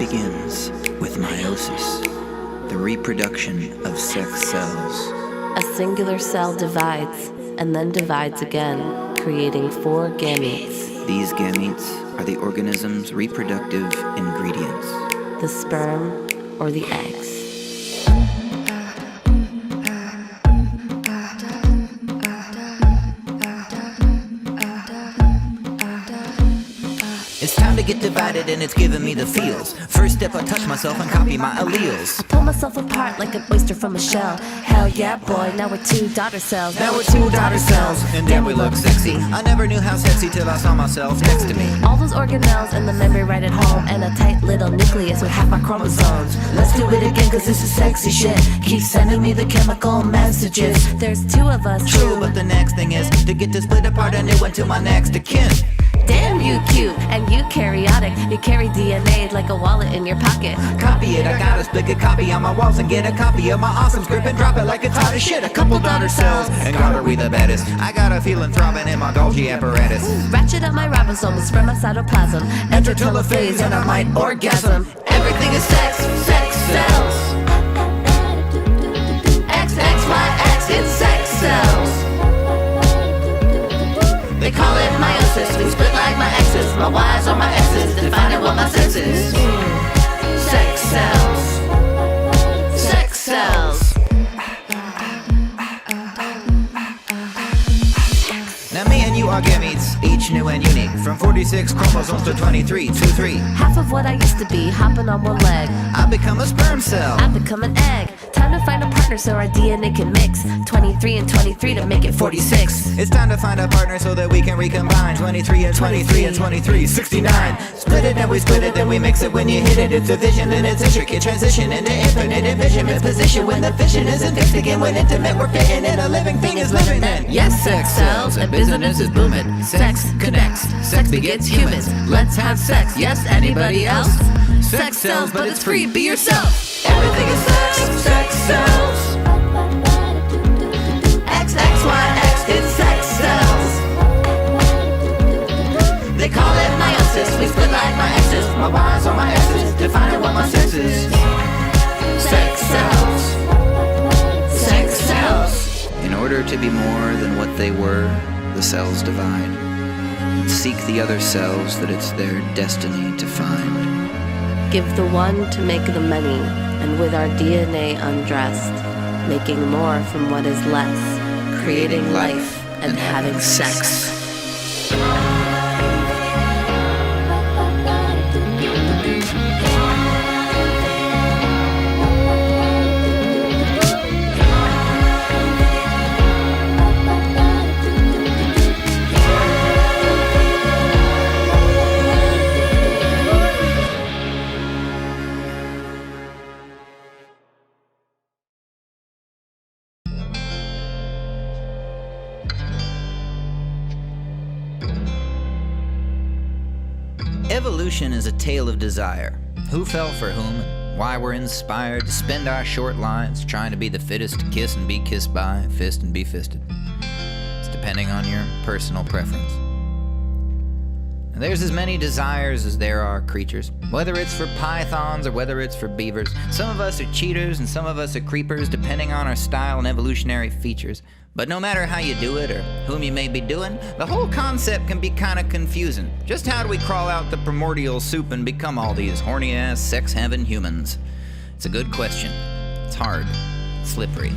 begins with meiosis, the reproduction of sex cells. A singular cell divides and then divides again, creating 4 gametes. These gametes are the organism's reproductive ingredients. The sperm or the eggs. It's time to get divided and it's giving me the feels. First step, I touch myself and copy my alleles. I pull myself apart like an oyster from a shell. Hell yeah, boy, now we're 2 daughter cells. Now we're 2 daughter cells, and damn we look sexy. I never knew how sexy till I saw myself next to me. All those organelles and the memory right at home, and a tight little nucleus with half my chromosomes. Let's do it again cause this is sexy shit. Keep sending me the chemical messages. There's 2 of us. True, but the next thing is to get to split apart a new one to my next of kin. Damn you cute, and you karyotic. You carry DNA like a wallet in your pocket. Copy it, I gotta stick a copy on my walls and get a copy of my awesome script and drop it like it's hot as shit. A couple daughter cells, and God are we the baddest. I got a feeling throbbing in my Golgi apparatus. Ratchet up my ribosomes, spread my cytoplasm. Enter telophase and I might orgasm. Everything is sex, sex cells. XXYX, it's sex cells. They call it meiosis, we split like my exes. My Y's are my X's, defining what my sex is. Sex cells. Sex cells. Now me and you are gametes, each new and unique. From 46 chromosomes to 23, 2-3. Half of what I used to be, hopping on one leg. I become a sperm cell. I become an egg. Time to find a partner so our DNA can mix. 23 and 23 to make it 46. It's time to find a partner so that we can recombine. 23 and 23 and 23, 69. Split it and we split it, then we mix it. When you hit it, it's division and it's intricate transition into infinite envisionment position. When the vision isn't fixed again, when intimate we're fitting in, a living thing is living then. Yes, sex cells, and business is booming. Sex connects, sex begets humans. Let's have sex, yes, anybody else? Sex cells, but it's free, be yourself. Everything is sex, sex cells. XXYX, it's sex cells. They call it meiosis, we split like my exes. My Y's are my X's, defining what my sex is. Sex cells. Sex cells. In order to be more than what they were, the cells divide. Seek the other cells that it's their destiny to find. Give the one to make the many, and with our DNA undressed, making more from what is less, creating life and having sex. Evolution is a tale of desire. Who fell for whom and why we're inspired to spend our short lives trying to be the fittest to kiss and be kissed by, fist and be fisted. It's depending on your personal preference. And there's as many desires as there are creatures, whether it's for pythons or whether it's for beavers. Some of us are cheaters and some of us are creepers, depending on our style and evolutionary features. But no matter how you do it or whom you may be doing, the whole concept can be kind of confusing. Just how do we crawl out the primordial soup and become all these horny-ass, sex-having humans? It's a good question. It's hard. It's slippery.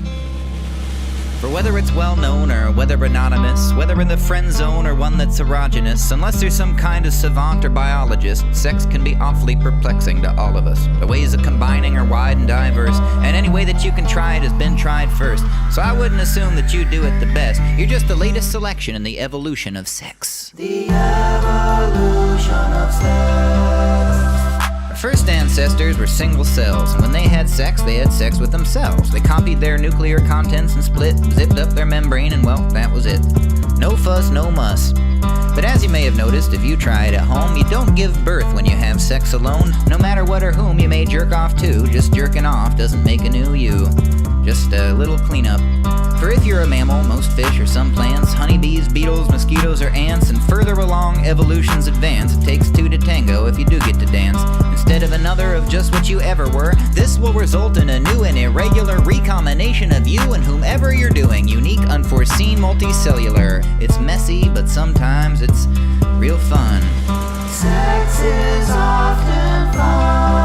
For whether it's well-known or whether anonymous, whether in the friend zone or one that's erogenous, unless there's some kind of savant or biologist, sex can be awfully perplexing to all of us. The ways of combining are wide and diverse, and any way that you can try it has been tried first. So I wouldn't assume that you do it the best. You're just the latest selection in the evolution of sex. The evolution of sex. Our first ancestors were single cells, and when they had sex with themselves. They copied their nuclear contents and split, zipped up their membrane, and well, that was it. No fuss, no muss. But as you may have noticed, if you try it at home, you don't give birth when you have sex alone. No matter what or whom you may jerk off to, just jerking off doesn't make a new you. Just a little cleanup. For if you're a mammal, most fish or some plants, honeybees, beetles, mosquitoes, or ants, and further along evolution's advance, it takes two to tango if you do get to dance. Instead of another of just what you ever were, this will result in a new and irregular recombination of you and whomever you're doing. Unique, unforeseen, multicellular. It's messy, but sometimes it's real fun. Sex is often fun.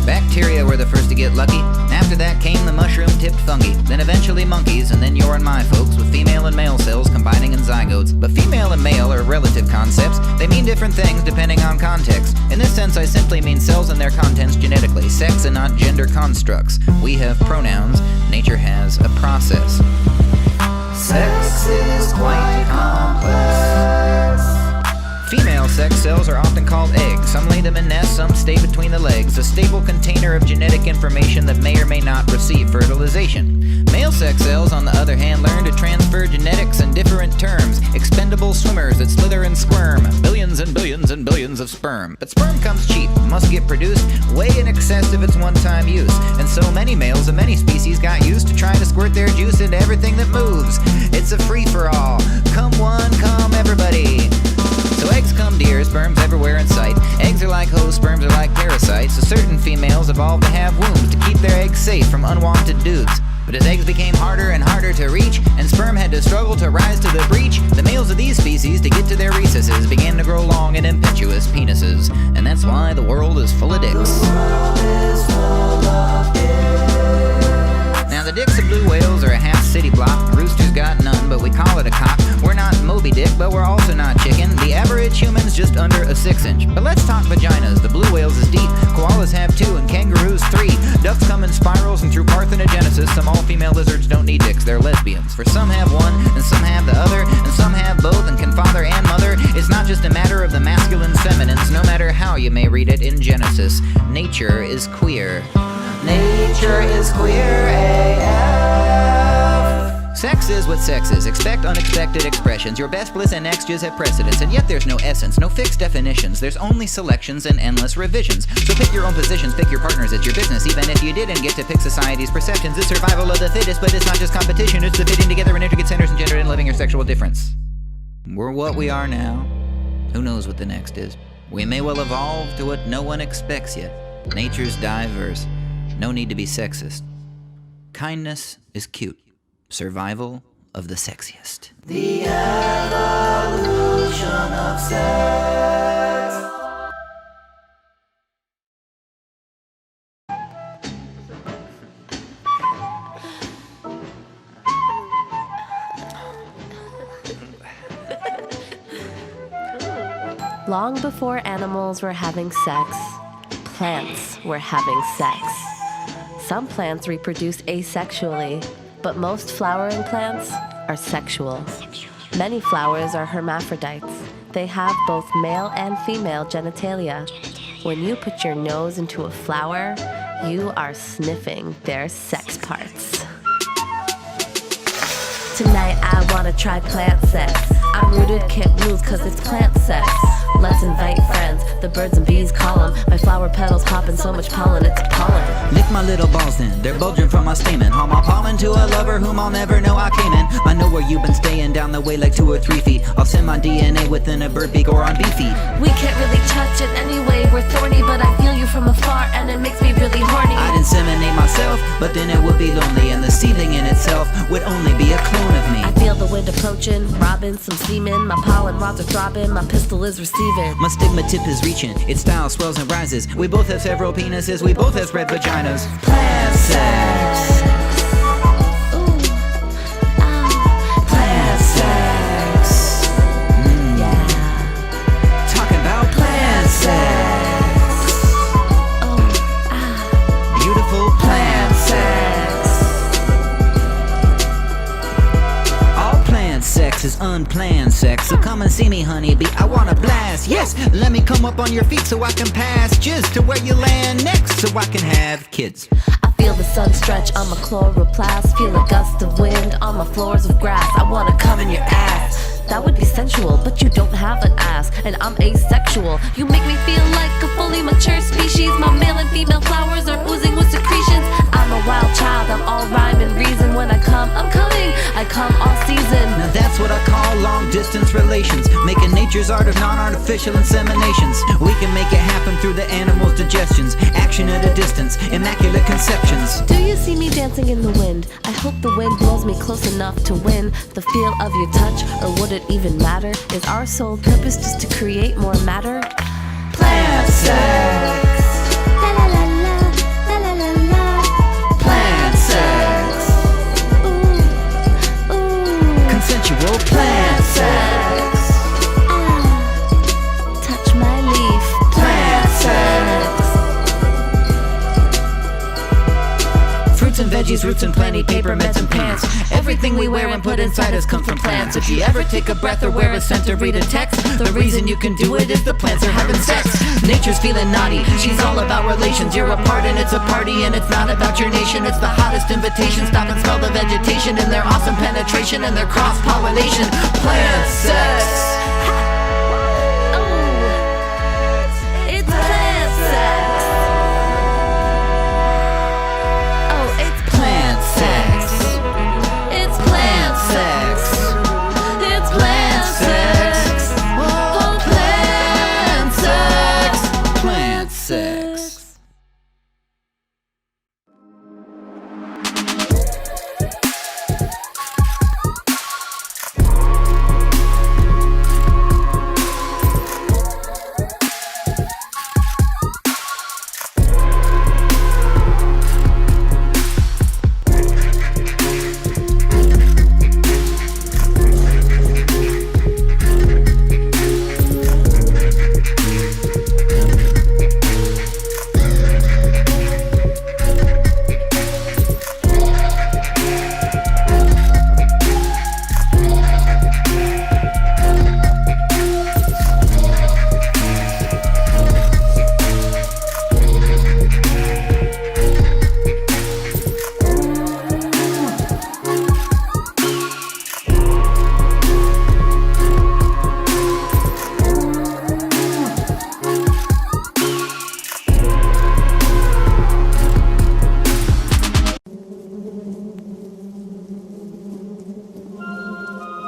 Bacteria were the first to get lucky. After that came the mushroom-tipped fungi, then eventually monkeys, and then your and my folks with female and male cells combining in zygotes. But female and male are relative concepts. They mean different things depending on context. In this sense, I simply mean cells and their contents genetically, sex and not gender constructs. We have pronouns. Nature has a process. Sex is quite complex. Female sex cells are often called eggs. Some lay them in nests, some stay between the legs, a stable container of genetic information that may or may not receive fertilization. Male sex cells, on the other hand, learn to transfer genetics in different terms. Expendable swimmers that slither and squirm. Billions and billions and billions of sperm. But sperm comes cheap, must get produced way in excess of its one-time use. And so many males of many species got used to trying to squirt their juice into everything that moves. It's a free-for-all. Come one, come everybody. So eggs come dear, sperms everywhere in sight. Eggs are like hoes, sperms are like parasites. So certain females evolved to have wombs to keep their eggs safe from unwanted dudes. But as eggs became harder and harder to reach, and sperm had to struggle to rise to the breach, the males of these species, to get to their recesses, began to grow long and impetuous penises. And that's why the world is full of dicks. The world is full of dicks. Now the dicks of blue whales are a half city block. Roosters got none, but we call it a cock. We're not Moby Dick, but we're also not chicken. The average human's just under a 6-inch. But let's talk vaginas. The blue whales is deep. Koalas have 2 and kangaroos 3. Ducks come in spirals and through parthenogenesis. Some all-female lizards don't need dicks, they're lesbians. For some have one, and some have the other, and some have both and can father and mother. It's not just a matter of the masculines, feminines, no matter how you may read it in Genesis. Nature is queer. Nature is queer AF. Sex is what sex is. Expect unexpected expressions. Your best bliss and extras have precedence, and yet there's no essence, no fixed definitions. There's only selections and endless revisions. So pick your own positions, pick your partners, it's your business. Even if you didn't get to pick society's perceptions, it's survival of the fittest, but it's not just competition, it's the fitting together in intricate centers and gender and living your sexual difference. We're what we are now. Who knows what the next is? We may well evolve to what no one expects yet. Nature's diverse. No need to be sexist. Kindness is cute. Survival of the sexiest. The evolution of sex. Long before animals were having sex, plants were having sex. Some plants reproduce asexually, but most flowering plants are sexual. Many flowers are hermaphrodites. They have both male and female genitalia. When you put your nose into a flower, you are sniffing their sex parts. Tonight I wanna try plant sex. I'm rooted, can't lose cause it's plant sex. Let's invite friends, the birds and bees call them. My flower petals popping so much pollen, it's pollen. Lick my little balls then, they're bulging from my stamen. Haul my pollen to a lover whom I'll never know I came in. I know where you've been staying, down the way like 2 or 3 feet. I'll send my DNA within a bird beak or on bee feet. We can't really touch it anyway, we're thorny, but I feel you from afar and it makes me really horny. I'd inseminate myself, but then it would be lonely, and the seedling in itself would only be a clone of me. I feel the wind approaching, robbing some semen. My pollen rods are throbbing, my pistol is receiving. My stigma tip is reaching, its style swells and rises. We both have several penises, we both have spread vaginas. Plant sex. Plant sex. Yeah. Talking about plant sex. Beautiful plant sex. All plant sex is unplanned sex. So come and see me, honeybee, I wanna blast. Yes, let me come up on your feet so I can pass just to where you land next, so I can have kids. I feel the sun stretch on my chloroplast. Feel a gust of wind on my floors of grass. I wanna come in your ass. That would be sensual, but you don't have an ass, and I'm asexual. You make me feel like a fully mature species. My male and female flowers are oozing with secretions. I'm a wild child. I'm all rhyme and reason. When I come, I'm coming. I come all season. Now that's what I call long distance relations, making nature's art of non-artificial inseminations. We can make it happen through the animal's digestions, action at a distance, immaculate conceptions. Do you see me dancing in the wind? I hope the wind blows me close enough to win the feel of your touch, or would it even matter? Is our sole purpose just to create more matter? Plant sex. La la la la, la la la la. Plant sex. Ooh, ooh. Consensual plant sex. Touch my leaf. Plant sex. Fruits and veggies, roots and plenty, paper, meds and pants. Everything we wear and put inside us come from plants. If you ever take a breath or wear a scent or read a text, the reason you can do it is the plants are having sex. Nature's feeling naughty, she's all about relations. You're a part and it's a party, and it's not about your nation. It's the hottest invitation. Stop and smell the vegetation and their awesome penetration and their cross-pollination. Plant sex. It's plant sex. Oh, it's Plant sex. It's plant Sex. It's plant sex. Oh, plant sex. Plant sex.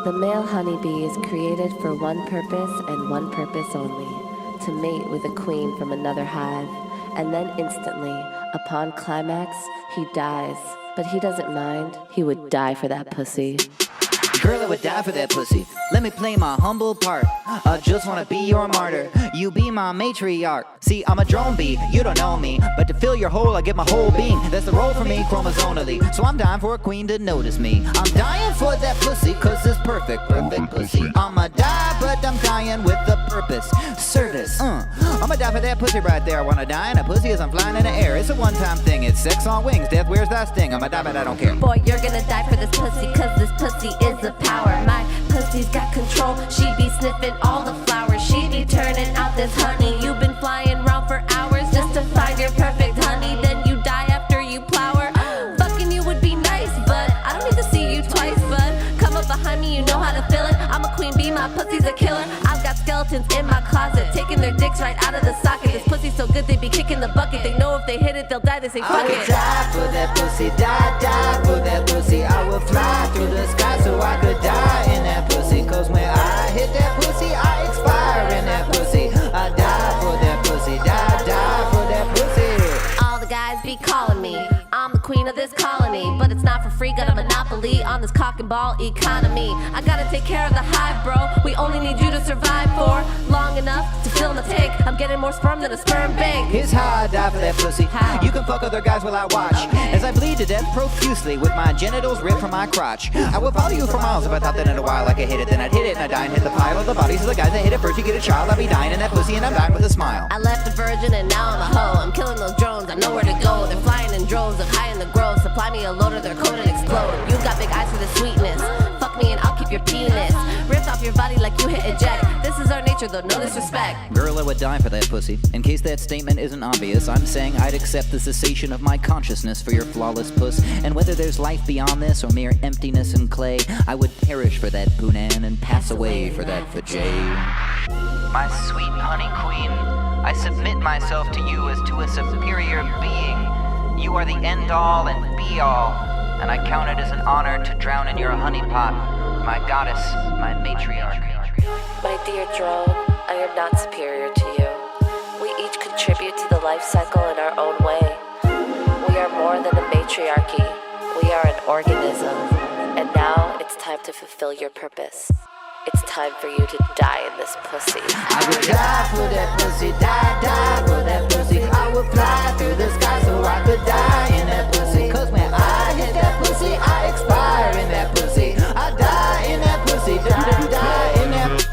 The male honeybee is created for one purpose and one purpose only, to mate with a queen from another hive, and then instantly, upon climax, he dies. But he doesn't mind, he would die for that pussy. Girl, I would die for that pussy. Let me play my humble part. I just wanna be your martyr. You be my matriarch. See, I'm a drone bee, you don't know me. But to fill your hole, I give my whole being. That's the role for me, chromosomally. So I'm dying for a queen to notice me. I'm dying for that pussy, cause it's perfect, perfect pussy. I'ma die, but I'm dying with a purpose. Service, I'ma die for that pussy right there. I wanna die in a pussy as I'm flying in the air. It's a one-time thing, it's sex on wings. Death wears thy sting. I'ma die, but I don't care. Boy, you're gonna die for this pussy, cause this pussy is the power. My pussy's got control, she be sniffing all the flowers. She be turning out this honey. You've been flying around for hours just to find your perfect honey. Then you die after you plow her. Fucking you would be nice, but I don't need to see you twice. But come up behind me, you know how to feel it. I'm a queen bee, my pussy's a killer. I've got skeletons in my closet, taking their dicks right out of the socket. This pussy's so good they be kicking the bucket. They know if they hit it, they'll die. They say fuck I will it. die for that pussy, die for that pussy. I will fly through the sky so I could die in that pussy. Cause when I hit that pussy, I expire in that pussy. I die for that pussy, die for that pussy. All the guys be calling me, I'm the queen of this colony. But it's not for free, got a monopoly on this cock and ball economy. I gotta take care of the hive, bro. We only need you to survive for long enough to fill my tank. I'm getting more sperm than a sperm bank. Here's how I die for that pussy. How? You can fuck other guys while I watch, as I bleed to death profusely with my genitals ripped from my crotch. I would follow you for miles if I thought that in a while I could hit it. Then I'd hit it and I'd die and hit the pile of the bodies of the guys that hit it first. You get a child, I'll be dying in that pussy and I'm dying with a smile. I left a virgin and now I'm a hoe. I'm killing those drones, I know where to go. They're flying in droves of high in the grove. Supply me a loader, they're coated and explode. You got big eyes for the sweetness. Fuck me and I'll keep your penis. Ripped off your body like you hit eject. This is our nature though, no disrespect. Girl, I would die for that pussy. In case that statement isn't obvious, I'm saying I'd accept the cessation of my consciousness for your flawless puss. And whether there's life beyond this or mere emptiness and clay, I would perish for that Poonan and pass away for that vajay. My sweet honey queen, I submit myself to you as to a superior being. You are the end-all and be-all, and I count it as an honor to drown in your honey pot, my goddess, my matriarch. My dear drone, I am not superior to you. We each contribute to the life cycle in our own way. We are more than a matriarchy. We are an organism. And now it's time to fulfill your purpose. It's time for you to die in this pussy. I would die for that pussy, die for that pussy. I would fly through the sky so I could die in that pussy. Cause when I hit that pussy, I expire in that pussy. I die in that pussy, die in that pussy.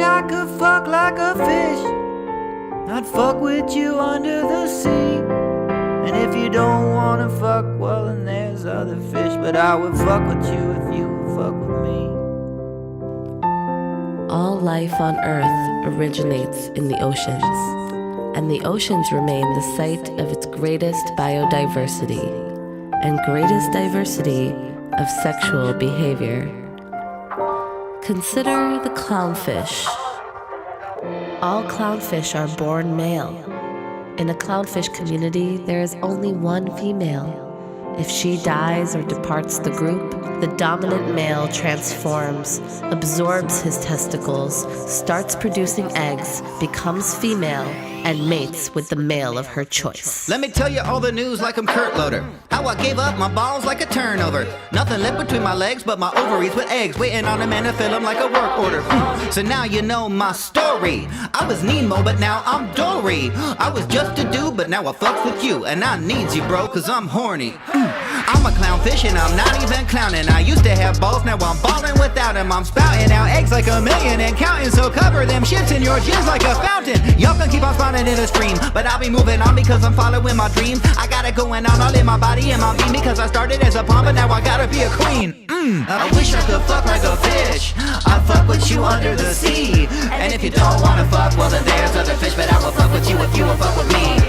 I could fuck like a fish. I'd fuck with you under the sea. And if you don't wanna fuck, well then there's other fish. But I would fuck with you if you would fuck with me. All life on Earth originates in the oceans, and the oceans remain the site of its greatest biodiversity and greatest diversity of sexual behavior. Consider the clownfish. All clownfish are born male. In a clownfish community, there is only one female. If she dies or departs the group, the dominant male transforms, absorbs his testicles, starts producing eggs, becomes female, and mates with the male of her choice. Let me tell you all the news like I'm Kurt Loder. How I gave up my balls like a turnover. Nothing left between my legs but my ovaries with eggs, waiting on a man to fill them like a work order. So now you know my story. I was Nemo, but now I'm Dory. I was just a dude, but now I fucks with you. And I needs you, bro, cause I'm horny. I'm a clownfish and I'm not even clowning. I used to have balls, now I'm balling without them. I'm spouting out eggs like a million and counting. So cover them shits in your gins like a fountain. Y'all can keep on spawning in a stream, but I'll be moving on because I'm following my dreams. I got it going on all in my body and my being, because I started as a pawn, but now I gotta be a queen. I wish I could fuck like a fish. I fuck with you under the sea. And if you don't wanna fuck, well then there's other fish, but I will fuck with you if you will fuck with me.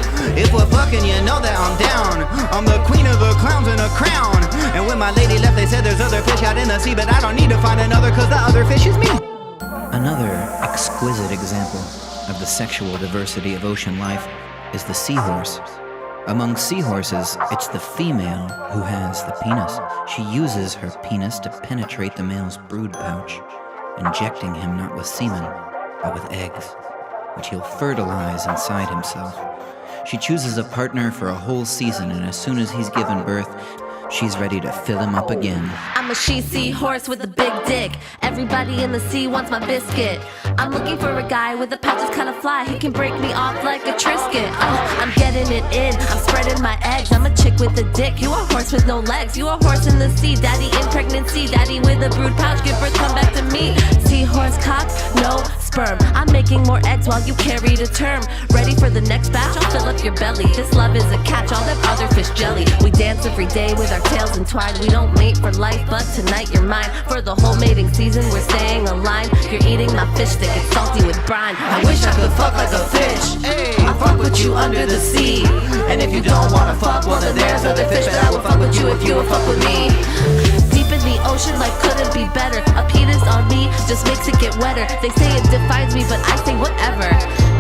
If we're fucking, you know that I'm down. I'm the queen of the clowns in a crown. And when my lady left, they said there's other fish out in the sea, but I don't need to find another, cause the other fish is me. Another exquisite example of the sexual diversity of ocean life is the seahorse. Among seahorses, it's the female who has the penis. She uses her penis to penetrate the male's brood pouch, injecting him not with semen, but with eggs, which he'll fertilize inside himself. She chooses a partner for a whole season, and as soon as he's given birth, she's ready to fill him up again. I'm a she-seahorse with a big dick. Everybody in the sea wants my biscuit. I'm looking for a guy with a pouch that's kinda fly. He can break me off like a Triscuit. Oh, I'm getting it in, I'm spreading my eggs. I'm a chick with a dick, you a horse with no legs. You a horse in the sea, daddy in pregnancy. Daddy with a brood pouch, give birth, come back to me. Seahorse cock, no sperm. I'm making more eggs while you carry to term. Ready for the next batch? I'll fill up your belly. This love is a catch, all them other fish jelly. We dance every day with our tails entwined. We don't mate for life, but tonight you're mine. For the whole mating season, we're staying aligned. You're eating my fish stick, it's salty with brine. I wish I could fuck like a fish. I'll fuck with you under the sea. And if you don't wanna fuck, well then there's other fish. But I will fuck with you if you will fuck with me. Deep in the ocean, life couldn't be better. A penis on me just makes it get wetter. They say it defines me, but I say whatever.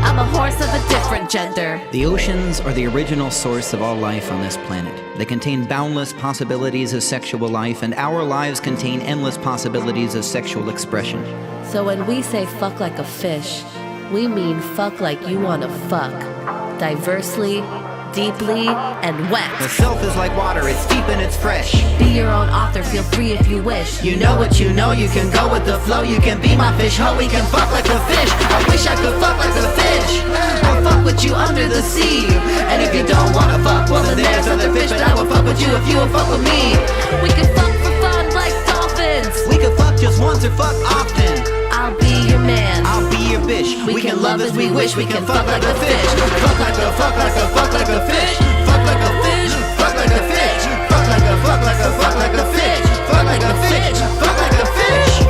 I'm a horse of a different gender. The oceans are the original source of all life on this planet. They contain boundless possibilities of sexual life, and our lives contain endless possibilities of sexual expression. So when we say fuck like a fish, we mean fuck like you wanna fuck. Diversely, deeply, and wet. The self is like water, it's deep and it's fresh. Be your own author, feel free if you wish. You know what you know, you can go with the flow. You can be my fish hoe, we can fuck like a fish. I wish I could fuck like a fish. I'll fuck with you under the sea. And if you don't wanna fuck, well then there's other fish. But I will fuck with you if you will fuck with me. We can fuck for fun like dolphins. We can fuck just once or fuck often. I'll be your man. I'll be your bitch. We can love as we wish. We can fuck like a fish. Fuck like a, fuck like a, fuck like a fish. Fuck like a fish, fuck like a fish. Fuck like a, fuck like a, fuck like a fish. Fuck like a fish, fuck like a fish.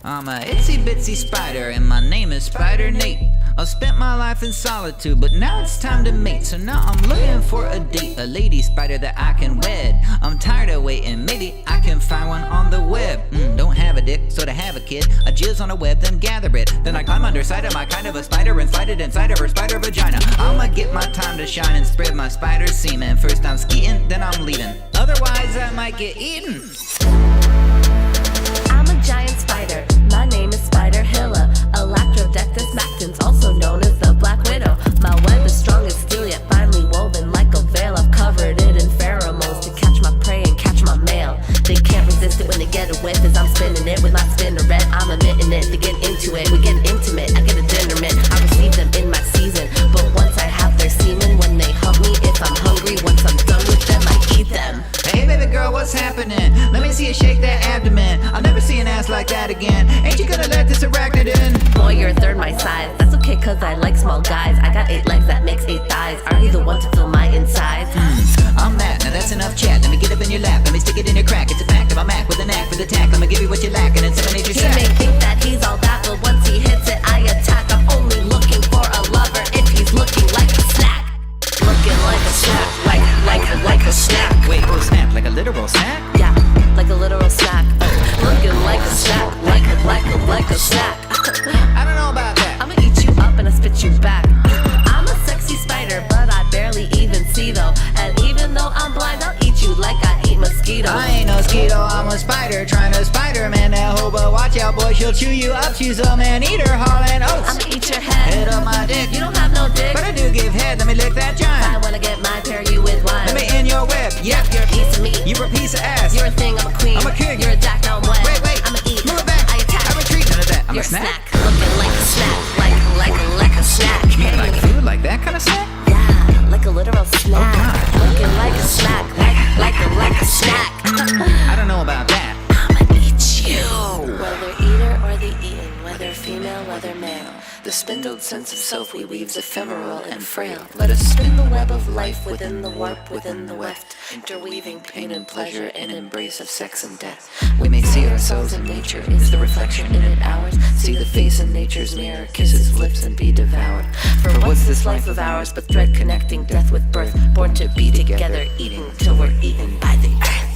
I'm a itsy bitsy spider and my name is Spider Nate. I've spent my life in solitude, but now it's time to mate. So now I'm looking for a date, a lady spider that I can wed. I'm tired of waiting, maybe I can find one on the web. Don't have a dick, so to have a kid, I jizz on a web, then gather it. Then I climb under side of my kind of a spider and slide it inside of her spider vagina. I'ma get my time to shine and spread my spider semen. First I'm skeeting, then I'm leaving. Otherwise I might get eaten. I'm a giant spider. My name is Spider Hila. Electrodectus mactans, also known as the Black Widow. My web is strong as steel, yet finely woven like a veil. I've covered it in pheromones to catch my prey and catch my male. They can't resist it when they get a whiff as I'm spinning it with my spinneret. I'm emitting it to get into it. We get intimate. I get a dinner mitt. I receive them in my season, but once I have their semen, when they hump me, if I'm hungry, once I'm done with them, I eat them. Hey baby girl, what's happening? Let me see you shake that abdomen. I'll never see an ass like that again. Ain't you gonna let this arachnid in? Boy, you're a third my size. That's okay, cause I like small guys. I got 8 legs, that makes 8 thighs. Are you the one to fill my insides? I'm that, now that's enough chat. Let me get up in your lap, let me stick it in your crack. It's a fact, I'm a Mac with a knack for the tack. Let me give you what you lack and inseminate your He sack. may think that he's all that, but once he hits it, I attack. I'm only looking for a lover if he's looking like a snack. Looking like a snack, like a snack. Wait, oh snap, like a literal snack? Yeah, like a literal snack. Looking like a snack, like a snack. I don't know about that. I'ma eat you up and I spit you back. I'm a sexy spider, but I barely even see though. And even though I'm blind, I'll eat you like I eat mosquitoes. I ain't no mosquito, I'm a spider trying to Spider-Man that hoe. But watch out boy, she'll chew you up. She's a man-eater hauling oats. I'ma eat your head. Head up my dick. You don't have no dick, But I do give head, let me lick that I giant. wanna get mine, pair you with wine. Let me in your web, yep. You're a piece of meat. You're a piece of ass. You're a thing, I'm a queen. I'm a king. You're a jack, now I'm wet. Wait, I'ma eat. move it back. I attack. I retreat. None of that. I'm You're a snack. Looking like a snack, like a snack. You like food, like that kind of snack? Yeah, like a literal snack. God. Looking like a snack, like a snack. I don't know about that. I'ma eat you. Whether eater or the eaten, whether female, whether male, the spindled sense of self we weaves ephemeral and frail. Let us spin the web of life within the warp, within the weft, interweaving pain and pleasure in embrace of sex and death. We may see ourselves in nature, is the reflection in it ours? See the face in nature's mirror, kiss its lips and be devoured. For what's this life of ours but thread connecting death with birth, born to be together, eating till we're eaten by the earth.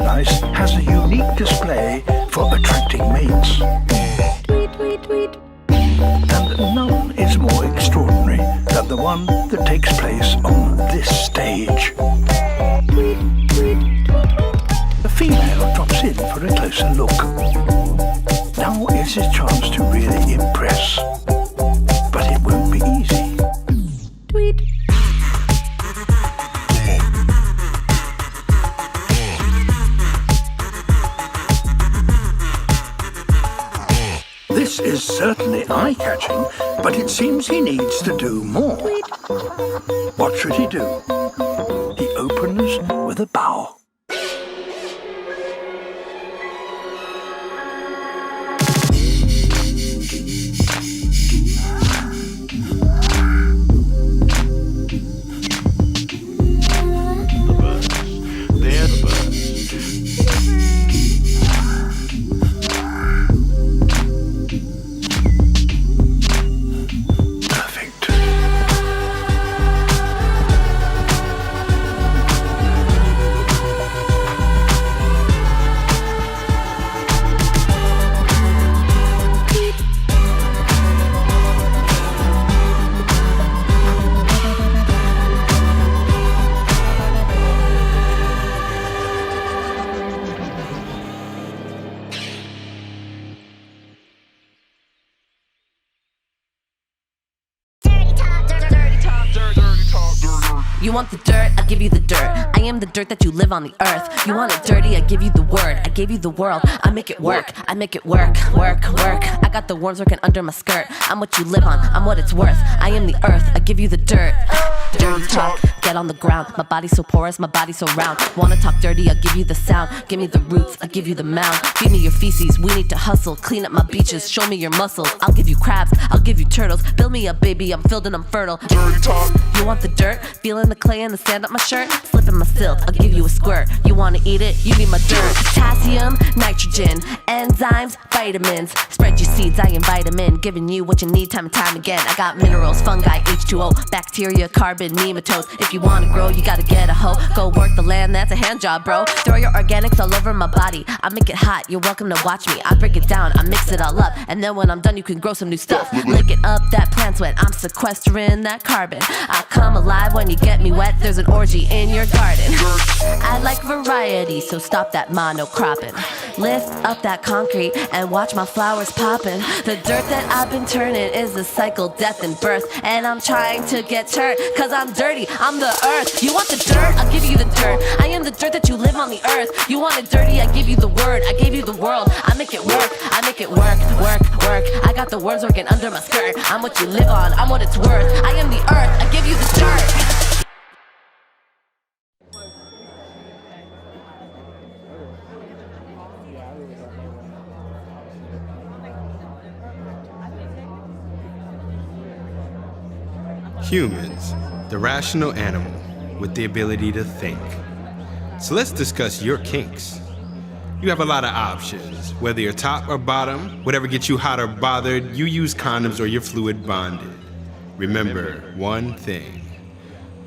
paradise has a unique display for attracting mates. Tweet, tweet, tweet. And none is more extraordinary than the one that takes place on this stage. The female drops in for a closer look. Now is his chance to really impress. But it won't be easy. Tweet. This is certainly eye-catching, but it seems he needs to do more. What should he do? He opens with a bow. You want the dirt? I give you the dirt. I am the dirt that you live on the earth. You want it dirty? I give you the word. I gave you the world. I make it work. I make it work. Work. I got the worms working under my skirt. I'm what you live on. I'm what it's worth. I am the earth. I give you the dirt. Dirty talk, get on the ground. My body's so porous, my body's so round. Wanna talk dirty, I'll give you the sound. Give me the roots, I'll give you the mound. Feed me your feces, we need to hustle. Clean up my beaches, show me your muscles. I'll give you crabs, I'll give you turtles. Build me up, baby, I'm filled and I'm fertile. Dirty talk. You want the dirt? Feeling the clay and the sand up my shirt? Slipping my silk, I'll give you a squirt. You wanna eat it? You need my dirt. Potassium, nitrogen, enzymes, vitamins. Spread your seeds, I invite them in. Giving you what you need time and time again. I got minerals, fungi, H2O, bacteria, carbon, nematodes. If you wanna grow, you gotta get a hoe. Go work the land, that's a hand job, bro. Throw your organics all over my body. I make it hot, you're welcome to watch me. I break it down, I mix it all up. And then when I'm done, you can grow some new stuff. Lick it up, that plant sweat, I'm sequestering that carbon. I come alive when you get me wet, there's an orgy in your garden. I like variety, so stop that monocropping. Lift up that concrete and watch my flowers popping. The dirt that I've been turning is a cycle, death and birth. And I'm trying to get turned, cause I'm dirty, I'm the earth. You want the dirt? I'll give you the dirt. I am the dirt that you live on the earth. You want it dirty? I give you the word. I gave you the world. I make it work. I make it work. I got the worms working under my skirt. I'm what you live on. I'm what it's worth. I am the earth. I give you the dirt. Humans, the rational animal with the ability to think. So let's discuss your kinks. You have a lot of options, whether you're top or bottom, whatever gets you hot or bothered, you use condoms or you're fluid bonded. Remember one thing,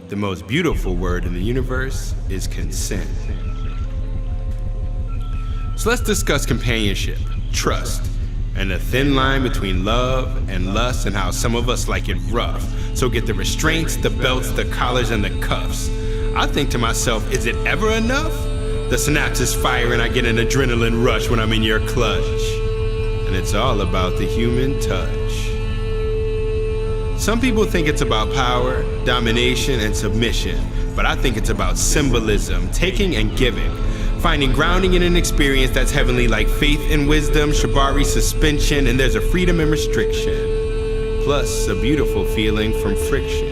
the most beautiful word in the universe is consent. So let's discuss companionship, trust, and the thin line between love and lust and how some of us like it rough. So get the restraints, the belts, the collars, and the cuffs. I think to myself, is it ever enough? The synapses fire and I get an adrenaline rush when I'm in your clutch. And it's all about the human touch. Some people think it's about power, domination, and submission, but I think it's about symbolism, taking and giving. Finding grounding in an experience that's heavenly like faith and wisdom, shibari suspension, and there's a freedom and restriction. Plus a beautiful feeling from friction.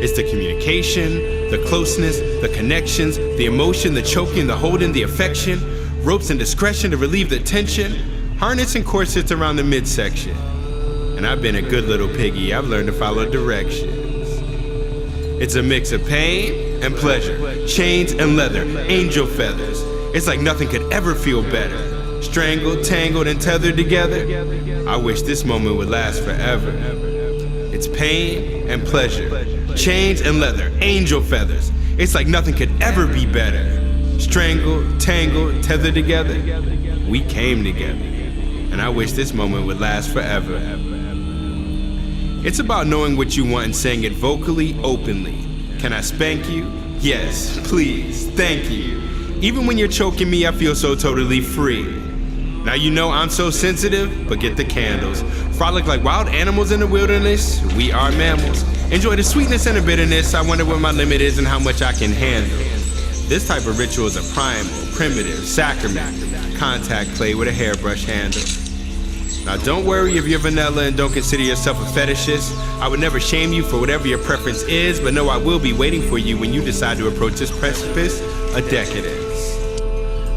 It's the communication, the closeness, the connections, the emotion, the choking, the holding, the affection, ropes and discretion to relieve the tension, harness and corsets around the midsection. And I've been a good little piggy, I've learned to follow directions. It's a mix of pain and pleasure, chains and leather, angel feathers. It's like nothing could ever feel better. Strangled, tangled, and tethered together. I wish this moment would last forever. It's pain and pleasure, chains and leather, angel feathers. It's like nothing could ever be better. Strangled, tangled, tethered together, we came together. And I wish this moment would last forever. It's about knowing what you want and saying it vocally, openly. Can I spank you? Yes, please, thank you. Even when you're choking me, I feel so totally free. Now you know I'm so sensitive, but get the candles. Frolic like wild animals in the wilderness, we are mammals. Enjoy the sweetness and the bitterness, I wonder what my limit is and how much I can handle. This type of ritual is a primal, primitive, sacrament, contact play with a hairbrush handle. Now don't worry if you're vanilla and don't consider yourself a fetishist. I would never shame you for whatever your preference is, but know I will be waiting for you when you decide to approach this precipice of decadence.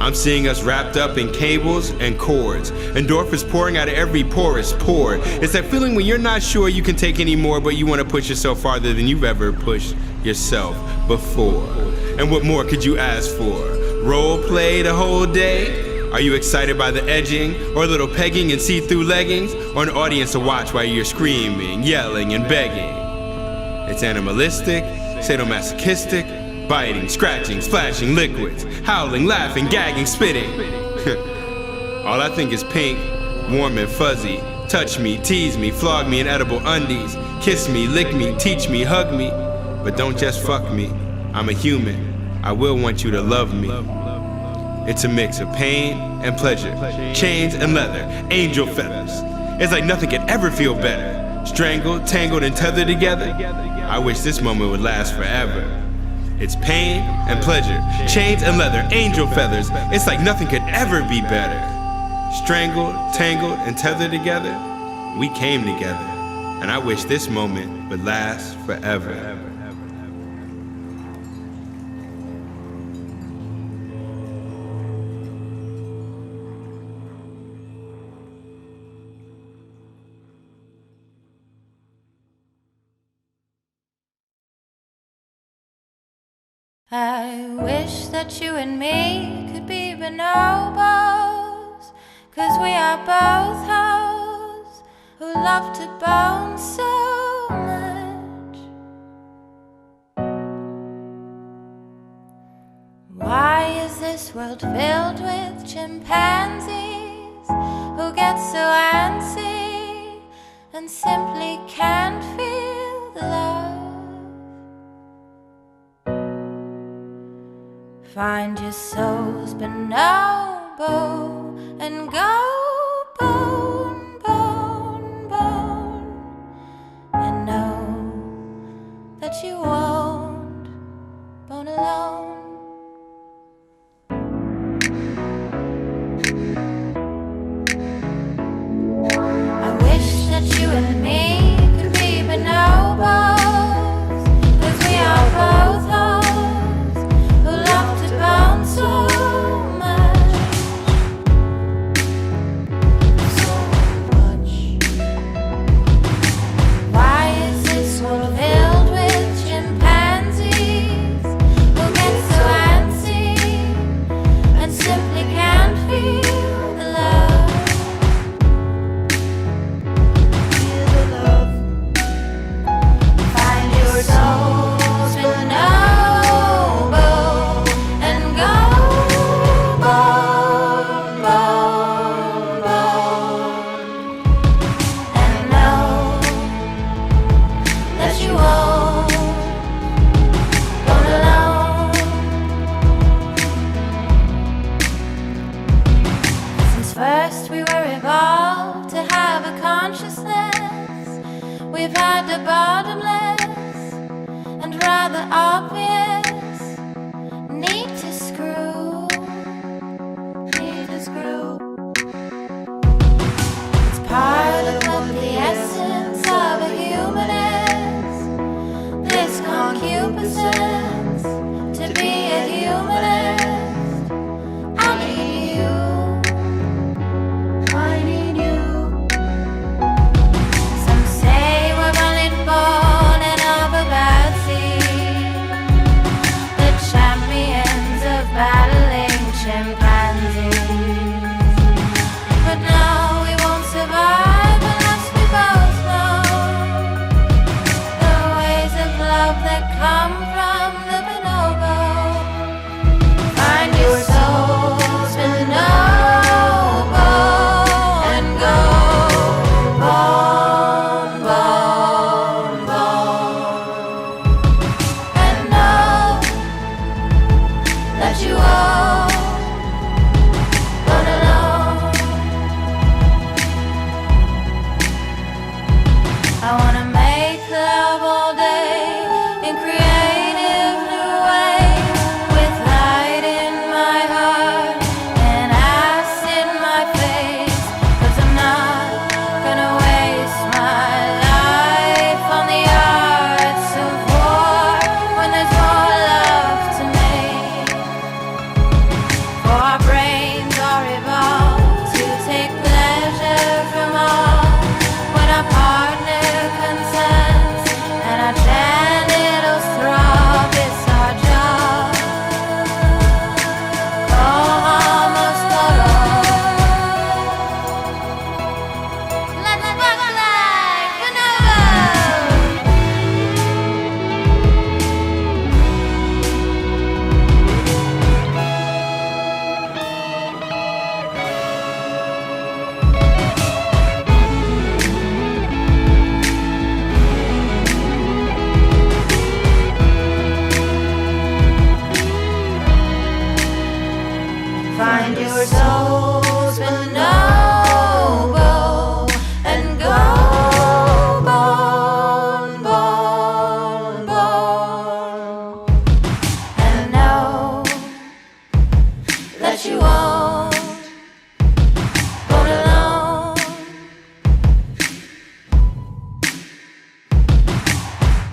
I'm seeing us wrapped up in cables and cords, endorphins pouring out of every porous pore. It's that feeling when you're not sure you can take any more, but you want to push yourself farther than you've ever pushed yourself before. And what more could you ask for? Role play the whole day? Are you excited by the edging, or a little pegging and see-through leggings, or an audience to watch while you're screaming, yelling, and begging? It's animalistic, sadomasochistic, biting, scratching, splashing liquids, howling, laughing, gagging, spitting. All I think is pink, warm and fuzzy. Touch me, tease me, flog me in edible undies. Kiss me, lick me, teach me, hug me. But don't just fuck me. I'm a human. I will want you to love me. It's a mix of pain and pleasure, chains and leather, angel feathers. It's like nothing could ever feel better. Strangled, tangled, and tethered together. I wish this moment would last forever. It's pain and pleasure, chains and leather, angel feathers. It's like nothing could ever be better. Strangled, tangled, and tethered together, we came together. And I wish this moment would last forever. I wish that you and me could be bonobos, 'cause we are both hoes who love to bone so much. Why is this world filled with chimpanzees who get so antsy and simply can't feel the love? Find your soul's bonobo and go bone, bone, bone, and know that you won't bone alone. I wish that you and me could be bonobos, 'cause we are both hoes so much. Why is this world filled with chimpanzees who get so antsy and simply can't feel the love? Feel the love. Find your soul's bonobo and go bone, bone, bone, and know that you won't bone alone. Since first we were evolved to have a consciousness, we've had a bottomless and rather obvious need to screw. It's part of what the essence of a human is. This concupiscence to be a humanist. I need you. I need you. Some say we're only born in of a bad seed. your soul.